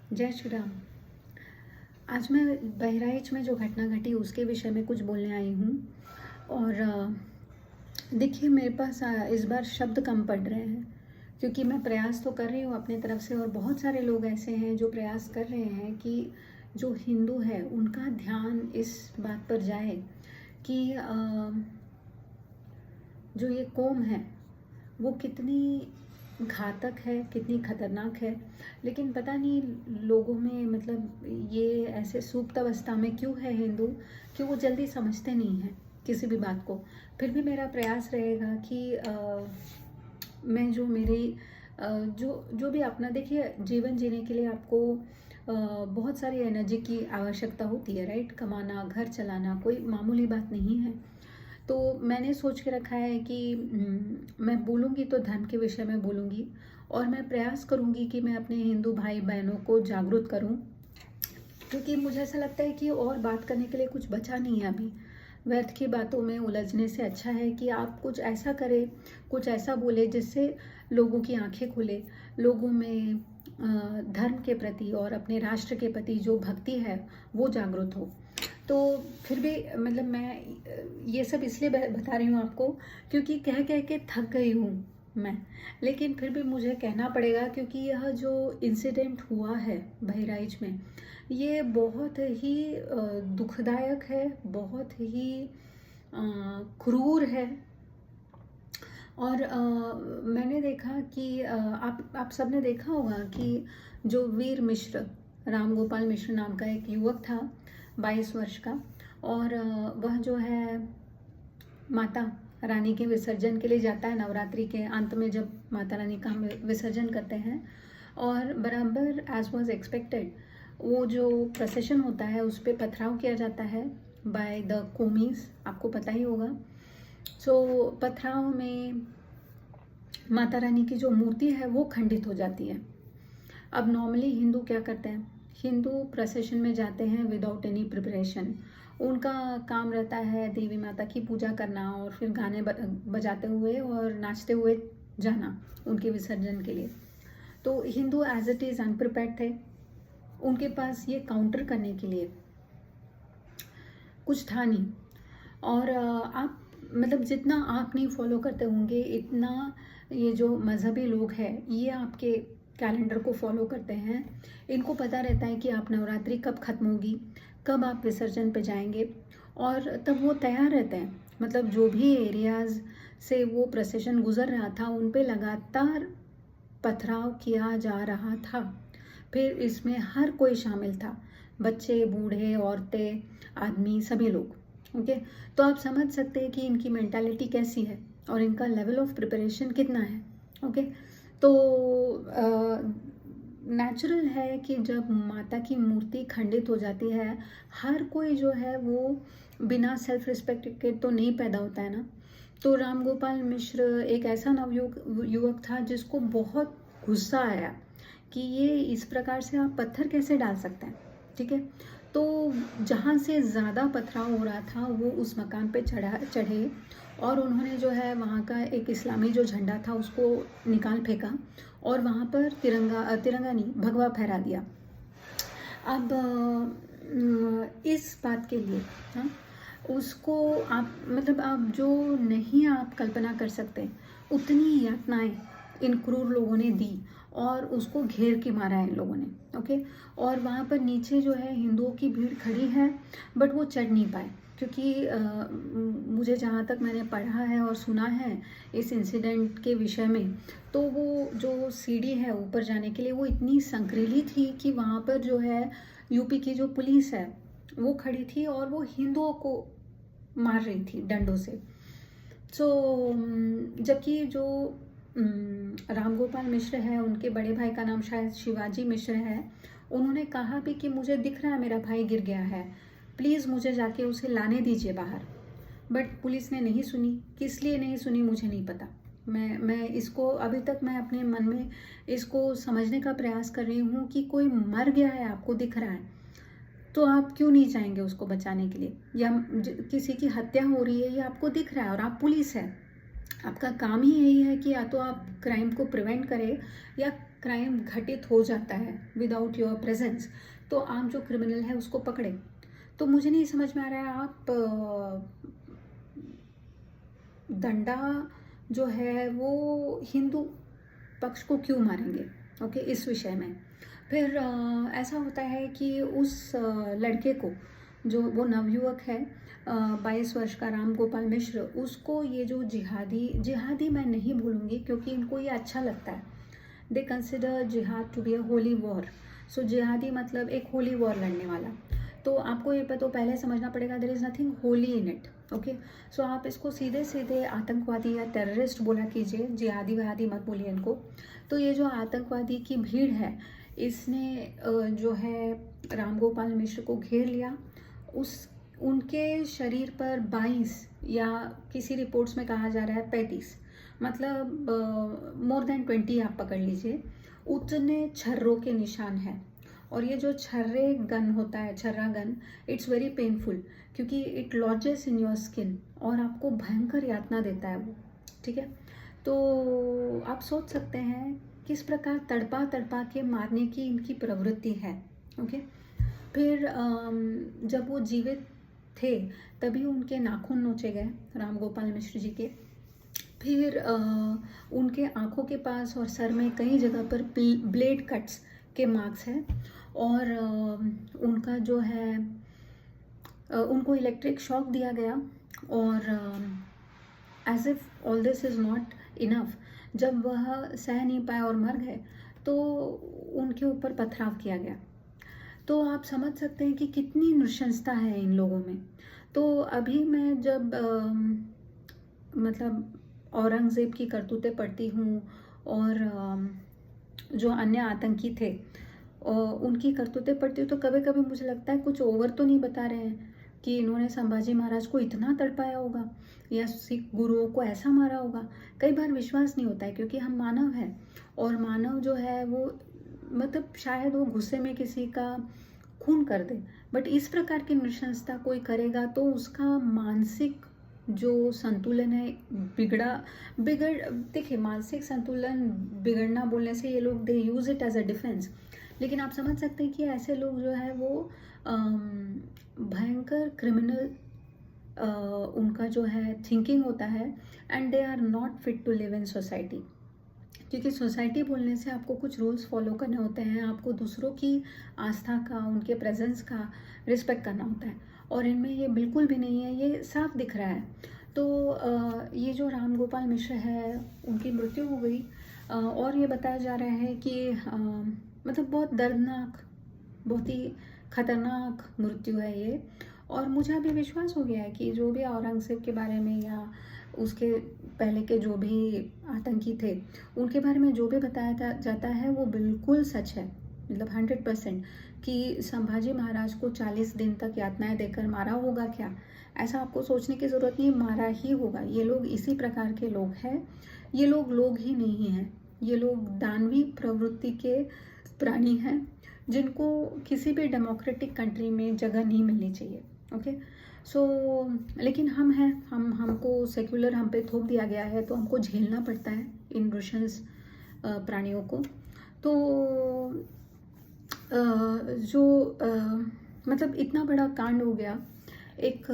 जय श्री राम। आज मैं बहराइच में जो घटना घटी उसके विषय में कुछ बोलने आई हूँ। और देखिए, मेरे पास इस बार शब्द कम पड़ रहे हैं, क्योंकि मैं प्रयास तो कर रही हूँ अपनी तरफ से, और बहुत सारे लोग ऐसे हैं जो प्रयास कर रहे हैं कि जो हिंदू है उनका ध्यान इस बात पर जाए कि जो ये कौम है वो कितनी घातक है, कितनी खतरनाक है। लेकिन पता नहीं लोगों में, मतलब ये ऐसे सुप्त अवस्था में क्यों है हिंदू, कि वो जल्दी समझते नहीं हैं किसी भी बात को। फिर भी मेरा प्रयास रहेगा कि मैं जो मेरी जो भी अपना, देखिए, जीवन जीने के लिए आपको बहुत सारी एनर्जी की आवश्यकता होती है, राइट। कमाना, घर चलाना कोई मामूली बात नहीं है। तो मैंने सोच के रखा है कि मैं बोलूँगी तो धर्म के विषय में बोलूँगी, और मैं प्रयास करूँगी कि मैं अपने हिंदू भाई बहनों को जागरूक करूँ, क्योंकि मुझे ऐसा लगता है कि और बात करने के लिए कुछ बचा नहीं है अभी। व्यर्थ की बातों में उलझने से अच्छा है कि आप कुछ ऐसा करें, कुछ ऐसा बोले जिससे लोगों की आंखें खुले, लोगों में धर्म के प्रति और अपने राष्ट्र के प्रति जो भक्ति है वो जागृत हो। तो फिर भी, मतलब मैं ये सब इसलिए बता रही हूँ आपको, क्योंकि कह कह के थक गई हूँ मैं। लेकिन फिर भी मुझे कहना पड़ेगा, क्योंकि यह जो इंसिडेंट हुआ है बहराइच में, ये बहुत ही दुखदायक है, बहुत ही क्रूर है। और मैंने देखा कि आप सबने देखा होगा कि जो वीर मिश्र, राम गोपाल मिश्र नाम का एक युवक था, 22 वर्ष का। और वह जो है माता रानी के विसर्जन के लिए जाता है नवरात्रि के अंत में, जब माता रानी का हम विसर्जन करते हैं। और बराबर एज वॉज एक्सपेक्टेड, वो जो प्रोसेशन होता है उस पर पथराव किया जाता है बाय द कोमीज, आपको पता ही होगा। सो पथराव में माता रानी की जो मूर्ति है वो खंडित हो जाती है। अब नॉर्मली हिंदू क्या करते हैं, हिंदू प्रोसेशन में जाते हैं विदाउट एनी प्रिपरेशन। उनका काम रहता है देवी माता की पूजा करना, और फिर गाने बजाते हुए और नाचते हुए जाना उनके विसर्जन के लिए। तो Hindu as it is unprepared थे, उनके पास ये काउंटर करने के लिए कुछ था नहीं। और आप, मतलब जितना आप नहीं फॉलो करते होंगे, इतना ये जो मज़हबी लोग हैं ये आपके कैलेंडर को फॉलो करते हैं। इनको पता रहता है कि आप नवरात्रि कब ख़त्म होगी, कब आप विसर्जन पे जाएंगे, और तब वो तैयार रहते हैं। मतलब जो भी एरियाज़ से वो प्रोसेशन गुजर रहा था उन पे लगातार पथराव किया जा रहा था। फिर इसमें हर कोई शामिल था, बच्चे, बूढ़े, औरतें, आदमी, सभी लोग। ओके, तो आप समझ सकते हैं कि इनकी मेंटालिटी कैसी है और इनका लेवल ऑफ प्रिपरेशन कितना है। ओके, तो नेचुरल है कि जब माता की मूर्ति खंडित हो जाती है, हर कोई जो है वो बिना सेल्फ रिस्पेक्ट के तो नहीं पैदा होता है ना। तो राम गोपाल मिश्र एक ऐसा नवयुवक युवक था जिसको बहुत गुस्सा आया कि ये इस प्रकार से आप पत्थर कैसे डाल सकते हैं, ठीक है। तो जहाँ से ज़्यादा पथराव हो रहा था वो उस मकान पे चढ़े, और उन्होंने जो है वहाँ का एक इस्लामी जो झंडा था उसको निकाल फेंका, और वहाँ पर तिरंगा नहीं, भगवा फहरा दिया। अब इस बात के लिए, हाँ, उसको आप, मतलब आप जो नहीं आप कल्पना कर सकते उतनी यातनाएं इन क्रूर लोगों ने दी, और उसको घेर के मारा है इन लोगों ने। ओके, और वहाँ पर नीचे जो है हिंदुओं की भीड़ खड़ी है, बट वो चढ़ नहीं पाए, क्योंकि मुझे जहाँ तक मैंने पढ़ा है और सुना है इस इंसिडेंट के विषय में, तो वो जो सीढ़ी है ऊपर जाने के लिए वो इतनी संकरीली थी कि वहाँ पर जो है यूपी की जो पुलिस है वो खड़ी थी, और वो हिंदुओं को मार रही थी डंडों से। सो जबकि जो राम गोपाल मिश्र है, उनके बड़े भाई का नाम शायद शिवाजी मिश्र है, उन्होंने कहा भी कि मुझे दिख रहा है मेरा भाई गिर गया है, प्लीज़ मुझे जाके उसे लाने दीजिए बाहर। बट पुलिस ने नहीं सुनी, किस लिए नहीं सुनी मुझे नहीं पता। मैं इसको अभी तक मैं अपने मन में इसको समझने का प्रयास कर रही हूँ कि कोई मर गया है, आपको दिख रहा है, तो आप क्यों नहीं जाएंगे उसको बचाने के लिए। या किसी की हत्या हो रही है, ये आपको दिख रहा है और आप पुलिस है, आपका काम ही यही है कि या तो आप क्राइम को प्रिवेंट करें या क्राइम घटित हो जाता है विदाउट योर प्रेजेंस, तो आप जो क्रिमिनल है उसको पकड़े। तो मुझे नहीं समझ में आ रहा है आप दंडा जो है वो हिंदू पक्ष को क्यों मारेंगे, ओके, इस विषय में। फिर ऐसा होता है कि उस लड़के को, जो वो नवयुवक है 22 वर्ष का राम गोपाल मिश्र, उसको ये जो जिहादी मैं नहीं बोलूँगी क्योंकि इनको ये अच्छा लगता है, दे कंसिडर जिहाद to be a holy war. So जिहादी मतलब एक होली वॉर लड़ने वाला। तो आपको ये तो पहले समझना पड़ेगा there is nothing holy in it, okay. So आप इसको सीधे सीधे आतंकवादी या टेररिस्ट बोला कीजिए, जिहादी वहादी मत बोलिए इनको। तो ये जो आतंकवादी की भीड़ है, इसने जो है राम गोपाल मिश्र को घेर लिया। उनके शरीर पर 22 या किसी रिपोर्ट्स में कहा जा रहा है 35, मतलब मोर देन 20 आप पकड़ लीजिए, उतने छर्रों के निशान हैं। और ये जो छर्रे गन होता है, छर्रा गन, इट्स वेरी पेनफुल क्योंकि it lodges in your skin और आपको भयंकर यातना देता है वो, ठीक है। तो आप सोच सकते हैं किस प्रकार तड़पा तड़पा के मारने की इनकी प्रवृत्ति है, ओके। फिर जब वो जीवित थे तभी उनके नाखून नोचे गए राम गोपाल मिश्र जी के। फिर उनके आँखों के पास और सर में कई जगह पर ब्लेड कट्स के मार्क्स हैं। और उनका जो है उनको इलेक्ट्रिक शॉक दिया गया। और as if all this is not enough, जब वह सह नहीं पाए और मर गए तो उनके ऊपर पथराव किया गया। तो आप समझ सकते हैं कि कितनी नृशंसता है इन लोगों में। तो अभी मैं जब मतलब औरंगज़ेब की करतूतें पढ़ती हूँ और जो अन्य आतंकी थे उनकी करतूतें पढ़ती हूँ, तो कभी कभी मुझे लगता है कुछ ओवर तो नहीं बता रहे हैं कि इन्होंने संभाजी महाराज को इतना तड़पाया होगा या सिख गुरुओं को ऐसा मारा होगा। कई बार विश्वास नहीं होता है क्योंकि हम मानव हैं, और मानव जो है वो मतलब शायद वो गुस्से में किसी का खून कर दे, बट इस प्रकार की नृशंसता कोई करेगा तो उसका मानसिक जो संतुलन है देखिए, मानसिक संतुलन बिगड़ना बोलने से ये लोग they use it as a defence. लेकिन आप समझ सकते हैं कि ऐसे लोग जो है वो भयंकर क्रिमिनल उनका जो है थिंकिंग होता है, and they are not fit to live in society. क्योंकि सोसाइटी बोलने से आपको कुछ रूल्स फॉलो करने होते हैं, आपको दूसरों की आस्था का, उनके प्रेजेंस का रिस्पेक्ट करना होता है, और इनमें ये बिल्कुल भी नहीं है, ये साफ दिख रहा है। तो ये जो राम गोपाल मिश्र है उनकी मृत्यु हो गई, और ये बताया जा रहा है कि मतलब बहुत दर्दनाक, बहुत ही खतरनाक मृत्यु है ये। और मुझे अभी विश्वास हो गया है कि जो भी औरंगज़ेब के बारे में या उसके पहले के जो भी आतंकी थे उनके बारे में जो भी बताया जाता है वो बिल्कुल सच है, मतलब 100%। कि संभाजी महाराज को 40 दिन तक यातनाएं देकर मारा होगा क्या, ऐसा आपको सोचने की ज़रूरत नहीं, मारा ही होगा। ये लोग इसी प्रकार के लोग हैं, ये लोग ही नहीं हैं, ये लोग दानवी प्रवृत्ति के प्राणी हैं जिनको किसी भी डेमोक्रेटिक कंट्री में जगह नहीं मिलनी चाहिए, ओके। सो लेकिन हम हैं, हमको सेक्युलर हम पे थोप दिया गया है, तो हमको झेलना पड़ता है इन नृशंस प्राणियों को। तो मतलब इतना बड़ा कांड हो गया, एक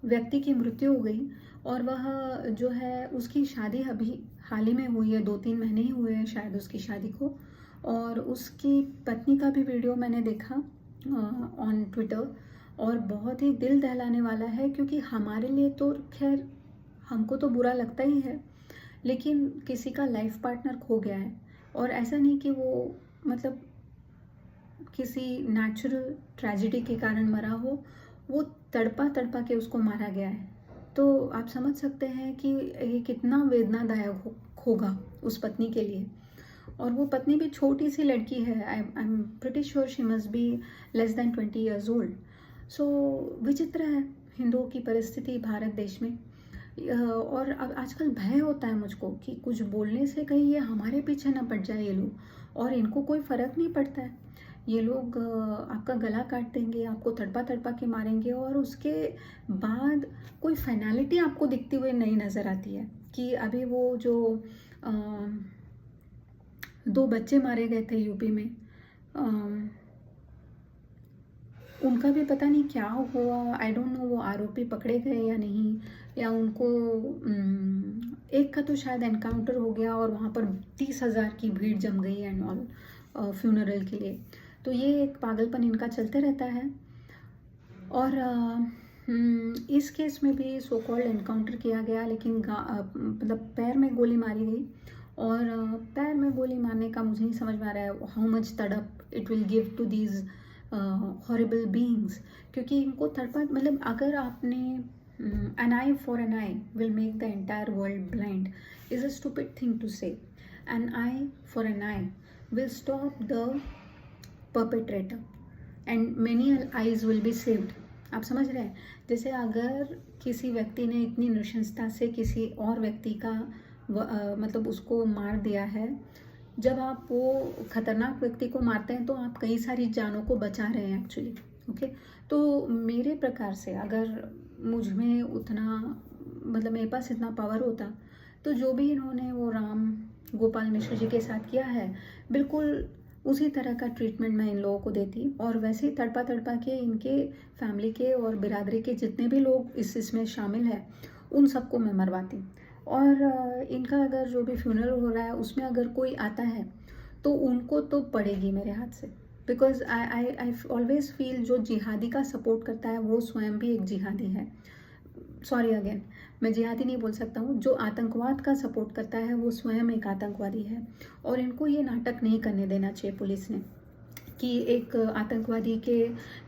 व्यक्ति की मृत्यु हो गई, और वह जो है उसकी शादी अभी हाल ही में हुई है, 2-3 महीने ही हुए हैं शायद उसकी शादी को। और उसकी पत्नी का भी वीडियो मैंने देखा ऑन ट्विटर, और बहुत ही दिल दहलाने वाला है। क्योंकि हमारे लिए तो खैर हमको तो बुरा लगता ही है, लेकिन किसी का लाइफ पार्टनर खो गया है, और ऐसा नहीं कि वो मतलब किसी नेचुरल ट्रेजिडी के कारण मरा हो, वो तड़पा तड़पा के उसको मारा गया है। तो आप समझ सकते हैं कि ये कितना वेदनादायक होगा उस पत्नी के लिए। और वो पत्नी भी छोटी सी लड़की है, I am pretty sure she must be less than 20 years old. So विचित्र है हिंदुओं की परिस्थिति भारत देश में। और अब आजकल भय होता है मुझको कि कुछ बोलने से कहीं ये हमारे पीछे ना पड़ जाए ये लोग, और इनको कोई फ़र्क नहीं पड़ता है। ये लोग आपका गला काट देंगे, आपको तड़पा तड़पा के मारेंगे, और उसके बाद कोई फाइनलिटी आपको दिखती हुई नहीं नज़र आती है कि अभी वो जो 2 बच्चे मारे गए थे यूपी में। उनका भी पता नहीं क्या हुआ, आई डोंट नो वो आरोपी पकड़े गए या नहीं, या उनको एक का तो शायद एनकाउंटर हो गया और वहाँ पर 30,000 की भीड़ जम गई एंड ऑल फ्यूनरल के लिए। तो ये एक पागलपन इनका चलते रहता है। और इस केस में भी सो कॉल्ड एनकाउंटर किया गया, लेकिन मतलब पैर में गोली मारी गई। और पैर में गोली मारने का मुझे नहीं समझ में आ रहा है हाउ मच तड़प it will give to these horrible beings, क्योंकि इनको तड़पा, मतलब अगर आपने an eye for an eye will make the entire world blind is a stupid thing to say. An eye for an eye will stop the perpetrator and many eyes will be saved। आप समझ रहे हैं? जैसे अगर किसी व्यक्ति ने इतनी नृशंसता से किसी और व्यक्ति का मतलब उसको मार दिया है, जब आप वो खतरनाक व्यक्ति को मारते हैं तो आप कई सारी जानों को बचा रहे हैं एक्चुअली। ओके, तो मेरे प्रकार से अगर मुझ में उतना, मतलब मेरे पास इतना पावर होता, तो जो भी इन्होंने वो राम गोपाल मिश्र जी के साथ किया है, बिल्कुल उसी तरह का ट्रीटमेंट मैं इन लोगों को देती, और वैसे ही तड़पा तड़पा के इनके फैमिली के और बिरादरी के जितने भी लोग इसमें शामिल हैं उन सबको मैं मरवाती। और इनका अगर जो भी फ्यूनरल हो रहा है उसमें अगर कोई आता है तो उनको तो पड़ेगी मेरे हाथ से, बिकॉज आई ऑलवेज फील जो जिहादी का सपोर्ट करता है वो स्वयं भी एक जिहादी है। सॉरी अगेन, मैं जिहादी नहीं बोल सकता हूँ, जो आतंकवाद का सपोर्ट करता है वो स्वयं एक आतंकवादी है। और इनको ये नाटक नहीं करने देना चाहिए पुलिस ने कि एक आतंकवादी के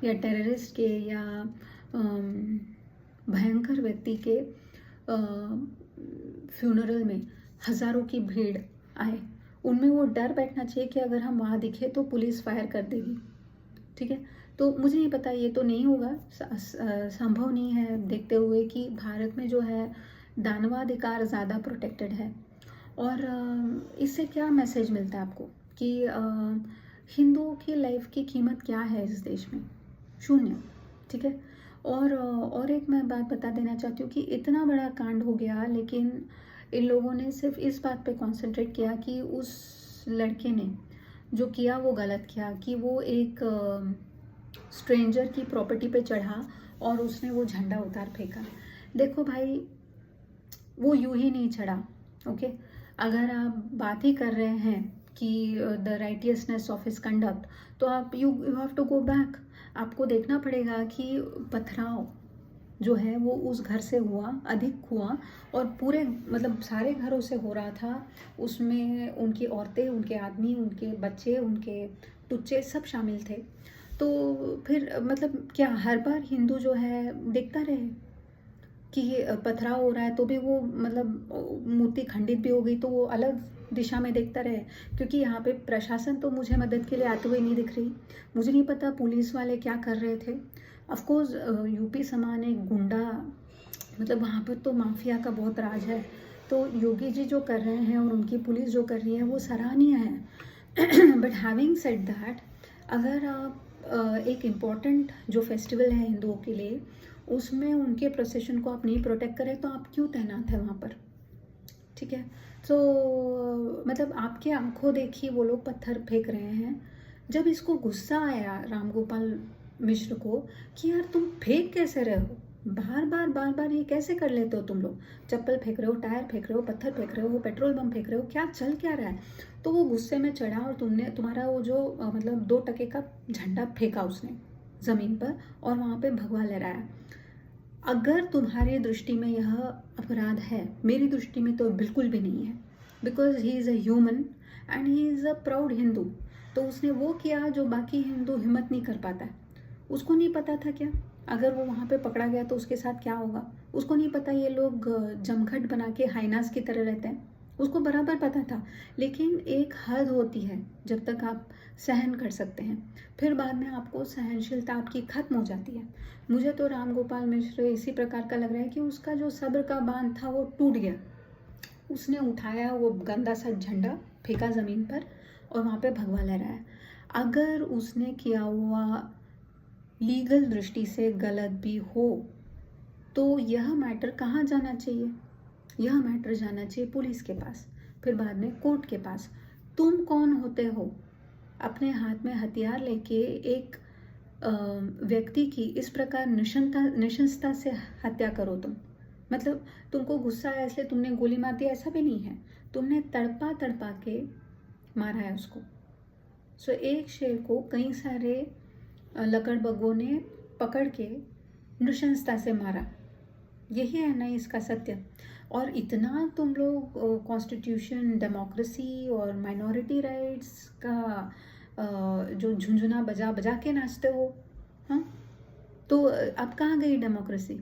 या टेररिस्ट के या भयंकर व्यक्ति के फ्यूनरल में हज़ारों की भीड़ आए। उनमें वो डर बैठना चाहिए कि अगर हम वहाँ दिखे तो पुलिस फायर कर देगी। ठीक है, तो मुझे नहीं पता, ये तो नहीं होगा, संभव नहीं है, देखते हुए कि भारत में जो है दानवाधिकार ज़्यादा प्रोटेक्टेड है। और इससे क्या मैसेज मिलता है आपको कि हिंदुओं की लाइफ की कीमत क्या है इस देश में? शून्य। ठीक है, और एक मैं बात बता देना चाहती हूँ कि इतना बड़ा कांड हो गया, लेकिन इन लोगों ने सिर्फ इस बात पे कॉन्सेंट्रेट किया कि उस लड़के ने जो किया वो गलत किया, कि वो एक स्ट्रेंजर की प्रॉपर्टी पे चढ़ा और उसने वो झंडा उतार फेंका। देखो भाई, वो यूं ही नहीं चढ़ा। ओके, अगर आप बात ही कर रहे हैं कि the righteousness of his conduct, तो आप you have to go back. आपको देखना पड़ेगा कि पथराव जो है वो उस घर से हुआ, अधिक हुआ, और पूरे मतलब सारे घरों से हो रहा था। उसमें उनकी औरतें, उनके आदमी, उनके बच्चे, उनके टुच्चे सब शामिल थे। तो फिर मतलब क्या हर बार हिंदू जो है देखता रहे कि पथराव हो रहा है तो भी वो मतलब मूर्ति खंडित भी हो गई तो वो अलग दिशा में देखता रहे? क्योंकि यहाँ पे प्रशासन तो मुझे मदद के लिए आते हुए नहीं दिख रही। मुझे नहीं पता पुलिस वाले क्या कर रहे थे। ऑफकोर्स यूपी समान एक गुंडा, मतलब वहाँ पर तो माफिया का बहुत राज है। तो योगी जी जो कर रहे हैं और उनकी पुलिस जो कर रही है वो सराहनीय है। बट हैविंग सेड दैट, अगर आप एक इम्पॉर्टेंट जो फेस्टिवल है हिंदुओं के लिए, उसमें उनके प्रोसेशन को आप नहीं प्रोटेक्ट करें तो आप क्यों तैनात है वहाँ पर? ठीक है, तो मतलब आपके आंखों देखी वो लोग पत्थर फेंक रहे हैं। जब इसको गुस्सा आया राम गोपाल मिश्र को कि यार तुम फेंक कैसे रहे हो, बार बार ये कैसे कर लेते हो तुम लोग? चप्पल फेंक रहे हो, टायर फेंक रहे हो, पत्थर फेंक रहे हो, पेट्रोल बम फेंक रहे हो, क्या चल क्या रहा है? तो वो गुस्से में चढ़ा और तुम्हारा वो जो मतलब 2 टके का झंडा फेंका उसने ज़मीन पर और वहाँ पे भगवा लहराया। अगर तुम्हारी दृष्टि में यह अपराध है, मेरी दृष्टि में तो बिल्कुल भी नहीं है, because he is a human and he is a proud Hindu. तो उसने वो किया जो बाकी हिंदू हिम्मत नहीं कर पाता है। उसको नहीं पता था क्या अगर वो वहाँ पे पकड़ा गया तो उसके साथ क्या होगा? उसको नहीं पता ये लोग जमघट बना के हाइनास की तरह रहते हैं। उसको बराबर पता था, लेकिन एक हद होती है जब तक आप सहन कर सकते हैं, फिर बाद में आपको सहनशीलता आपकी खत्म हो जाती है। मुझे तो राम गोपाल मिश्र इसी प्रकार का लग रहा है कि उसका जो सब्र का बांध था वो टूट गया। उसने उठाया वो गंदा सा झंडा, फेंका ज़मीन पर और वहाँ पे भगवा लहराया। अगर उसने किया हुआ लीगल दृष्टि से गलत भी हो तो यह मैटर कहाँ जाना चाहिए? यह मैटर जाना चाहिए पुलिस के पास, फिर बाद में कोर्ट के पास। तुम कौन होते हो अपने हाथ में हथियार लेके एक व्यक्ति की इस प्रकार निशंसता से हत्या करो? तुम मतलब तुमको गुस्सा आया इसलिए तुमने गोली मार दी, ऐसा भी नहीं है, तुमने तड़पा तड़पा के मारा है उसको। सो एक शेर को कई सारे लकड़बग्गों ने पकड़ के नृशंसता से मारा। यही है ना इसका सत्य। और इतना तुम लोग कॉन्स्टिट्यूशन, डेमोक्रेसी और माइनॉरिटी राइट्स का जो झुंझुना बजा बजा के नाचते हो, हाँ? तो अब कहाँ गई डेमोक्रेसी?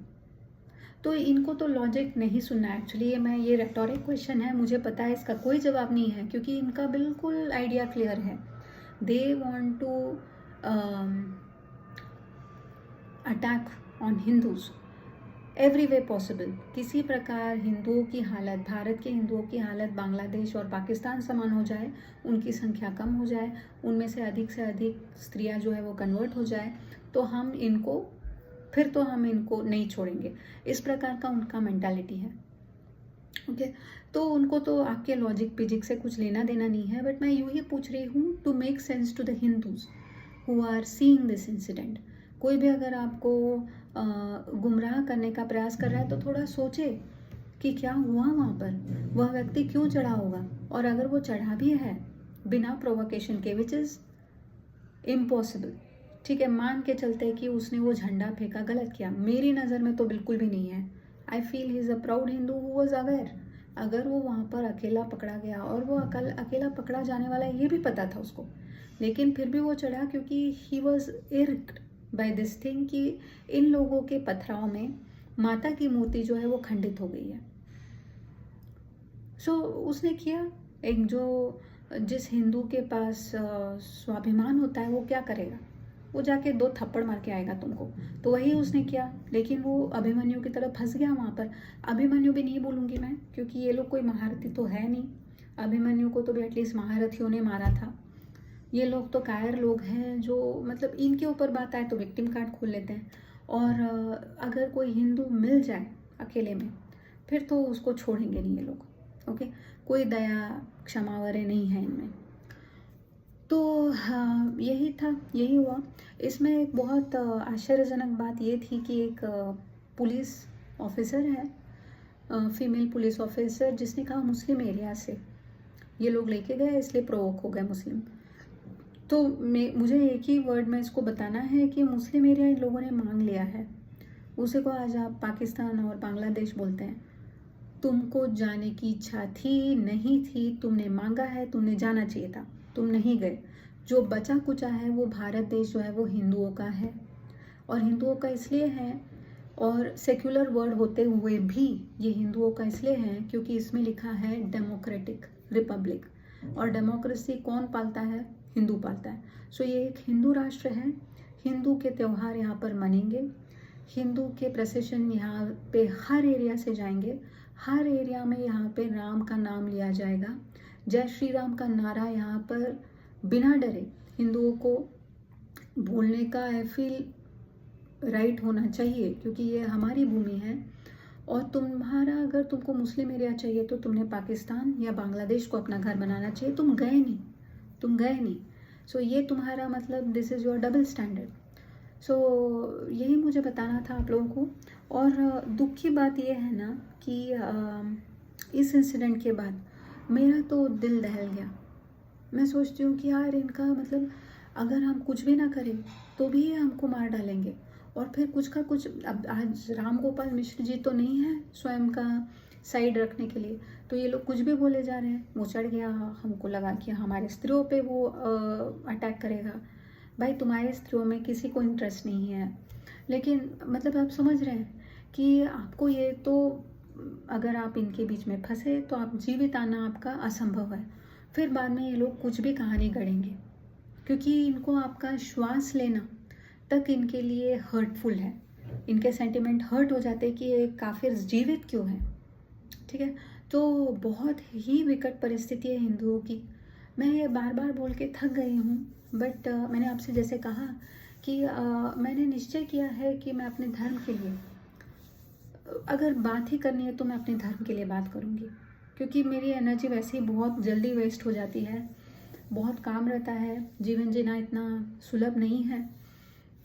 तो इनको तो लॉजिक नहीं सुनना है। एक्चुअली ये रेटोरिक क्वेश्चन है, मुझे पता है इसका कोई जवाब नहीं है, क्योंकि इनका बिल्कुल आइडिया क्लियर है। They want to attack on Hindus every way possible. किसी प्रकार हिंदुओं की हालत, भारत के हिंदुओं की हालत बांग्लादेश और पाकिस्तान समान हो जाए, उनकी संख्या कम हो जाए, उनमें से अधिक स्त्रियां जो है वो कन्वर्ट हो जाए, तो हम इनको नहीं छोड़ेंगे। इस प्रकार का उनका मेंटालिटी है। ओके, तो उनको तो आपके लॉजिक फिजिक्स से कुछ लेना देना नहीं है। बट मैं यूँ ही पूछ रही हूँ to make sense to the Hindus who are seeing this incident. कोई भी अगर आपको गुमराह करने का प्रयास कर रहा है तो थोड़ा सोचे कि क्या हुआ वहाँ पर, वह व्यक्ति क्यों चढ़ा होगा, और अगर वो चढ़ा भी है बिना प्रोवोकेशन के, विच इज़ इम्पॉसिबल, ठीक है, मान के चलते कि उसने वो झंडा फेंका, गलत किया, मेरी नज़र में तो बिल्कुल भी नहीं है। I feel he is a proud Hindu who was aware. अगर वो वहाँ पर अकेला पकड़ा गया, और वो अकेला पकड़ा जाने वाला ये भी पता था उसको, लेकिन फिर भी वो चढ़ा क्योंकि he was irked by this thing कि इन लोगों के पथराव में माता की मूर्ति जो है वो खंडित हो गई है। सो उसने किया। एक जिस हिंदू के पास स्वाभिमान होता है वो क्या करेगा? वो जाके 2 थप्पड़ मार के आएगा तुमको। तो वही उसने किया, लेकिन वो अभिमन्यु की तरफ फंस गया वहाँ पर। अभिमन्यु भी नहीं बोलूँगी मैं, क्योंकि ये लोग कोई महारथी तो है नहीं। अभिमन्यु को तो भी एटलीस्ट महारथियों ने मारा था। ये लोग तो कायर लोग हैं, जो मतलब इनके ऊपर बात आए तो विक्टिम कार्ड खोल लेते हैं। और अगर कोई हिंदू मिल जाए अकेले में, फिर तो उसको छोड़ेंगे नहीं ये लोग। ओके, कोई दया क्षमा वगैरह नहीं है इनमें। तो हाँ, यही हुआ। इसमें एक बहुत आश्चर्यजनक बात ये थी कि एक पुलिस ऑफिसर है, फीमेल पुलिस ऑफिसर, जिसने कहा मुस्लिम एरिया से ये लोग लेके गए, इसलिए प्रोवोक हो गए मुस्लिम। तो मुझे एक ही वर्ड में इसको बताना है कि मुस्लिम एरिया इन लोगों ने मांग लिया है। उसे को आज आप पाकिस्तान और बांग्लादेश बोलते हैं। तुमको जाने की इच्छा थी, नहीं थी, तुमने मांगा है, तुमने जाना चाहिए था, तुम नहीं गए। जो बचा कुचा है वो भारत देश जो है वो हिंदुओं का है, और हिंदुओं का इसलिए है, और सेक्युलर वर्ड होते हुए भी ये हिंदुओं का इसलिए है क्योंकि इसमें लिखा है डेमोक्रेटिक रिपब्लिक, और डेमोक्रेसी कौन पालता है? हिंदू पालता है। सो ये एक हिंदू राष्ट्र है। हिंदू के त्यौहार यहाँ पर मनेंगे, हिंदू के प्रोसेशन यहाँ पे हर एरिया से जाएंगे, हर एरिया में यहाँ पे राम का नाम लिया जाएगा, जय श्री राम का नारा यहाँ पर बिना डरे हिंदुओं को बोलने का आई फील राइट होना चाहिए, क्योंकि ये हमारी भूमि है। और अगर तुमको मुस्लिम एरिया चाहिए तो तुमने पाकिस्तान या बांग्लादेश को अपना घर बनाना चाहिए। तुम गए नहीं। सो ये तुम्हारा मतलब this is your double standard. So यही मुझे बताना था आप लोगों को। और दुख की बात यह है ना कि इस इंसिडेंट के बाद मेरा तो दिल दहल गया। मैं सोचती हूँ कि यार इनका मतलब अगर हम कुछ भी ना करें तो भी ये हमको मार डालेंगे, और फिर कुछ का कुछ। अब आज राम गोपाल मिश्र जी तो नहीं है स्वयं का साइड रखने के लिए, तो ये लोग कुछ भी बोले जा रहे हैं। वो चढ़ गया, हमको लगा कि हमारे स्त्रियों पे वो अटैक करेगा। भाई तुम्हारे स्त्रियों में किसी को इंटरेस्ट नहीं है, लेकिन मतलब आप समझ रहे हैं कि आपको ये तो, अगर आप इनके बीच में फंसे तो आप जीवित आना आपका असंभव है। फिर बाद में ये लोग कुछ भी कहानी गढ़ेंगे, क्योंकि इनको आपका श्वास लेना तक इनके लिए हर्टफुल है। इनके सेंटिमेंट हर्ट हो जाते हैं कि ये काफिर जीवित क्यों है। ठीक है, तो बहुत ही विकट परिस्थिति है हिंदुओं की। मैं ये बार बार बोल के थक गई हूँ, बट मैंने आपसे जैसे कहा कि मैंने निश्चय किया है कि मैं अपने धर्म के लिए अगर बात ही करनी है तो मैं अपने धर्म के लिए बात करूँगी, क्योंकि मेरी एनर्जी वैसे ही बहुत जल्दी वेस्ट हो जाती है बहुत काम रहता है, जीवन जीना इतना सुलभ नहीं है।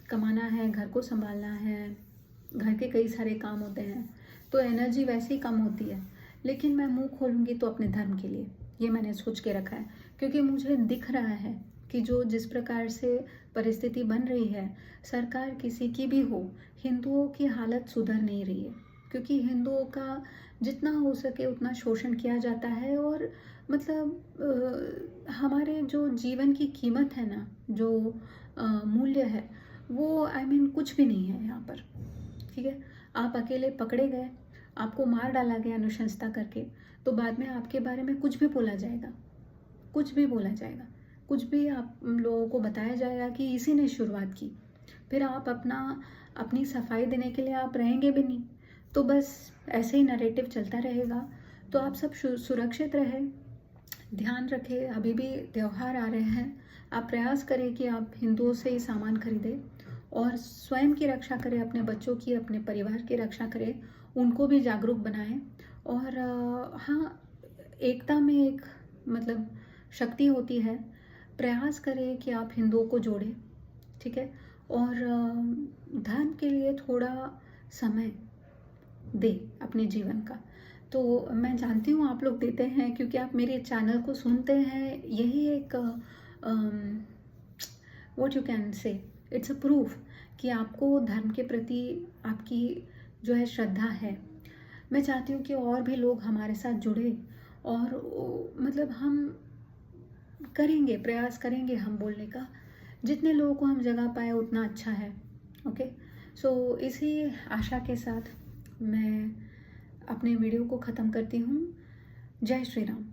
कमाना है, घर को संभालना है, घर के कई सारे काम होते हैं, तो एनर्जी वैसे ही कम होती है। लेकिन मैं मुंह खोलूँगी तो अपने धर्म के लिए, ये मैंने सोच के रखा है। क्योंकि मुझे दिख रहा है कि जो जिस प्रकार से परिस्थिति बन रही है, सरकार किसी की भी हो, हिंदुओं की हालत सुधर नहीं रही है। क्योंकि हिंदुओं का जितना हो सके उतना शोषण किया जाता है, और मतलब हमारे जो जीवन की कीमत है ना, जो मूल्य है, वो कुछ भी नहीं है यहाँ पर। ठीक है, आप अकेले पकड़े गए, आपको मार डाला गया अनुशंसा करके, तो बाद में आपके बारे में कुछ भी बोला जाएगा, कुछ भी बोला जाएगा, कुछ भी आप लोगों को बताया जाएगा कि इसी ने शुरुआत की। फिर आप अपनी सफाई देने के लिए आप रहेंगे भी नहीं, तो बस ऐसे ही नैरेटिव चलता रहेगा। तो आप सब सुरक्षित रहे, ध्यान रखें। अभी भी त्यौहार आ रहे हैं, आप प्रयास करें कि आप हिंदुओं से ही सामान खरीदें और स्वयं की रक्षा करें, अपने बच्चों की, अपने परिवार की रक्षा करें, उनको भी जागरूक बनाएं। और हाँ, एकता में एक मतलब शक्ति होती है। प्रयास करें कि आप हिंदुओं को जोड़ें, ठीक है, और धर्म के लिए थोड़ा समय दे अपने जीवन का। तो मैं जानती हूँ आप लोग देते हैं, क्योंकि आप मेरे चैनल को सुनते हैं। यही एक what you can say, it's a proof कि आपको धर्म के प्रति आपकी जो है श्रद्धा है। मैं चाहती हूँ कि और भी लोग हमारे साथ जुड़े, और मतलब हम करेंगे, प्रयास करेंगे हम बोलने का। जितने लोगों को हम जगा पाए उतना अच्छा है। ओके, सो इसी आशा के साथ मैं अपने वीडियो को ख़त्म करती हूँ। जय श्री राम।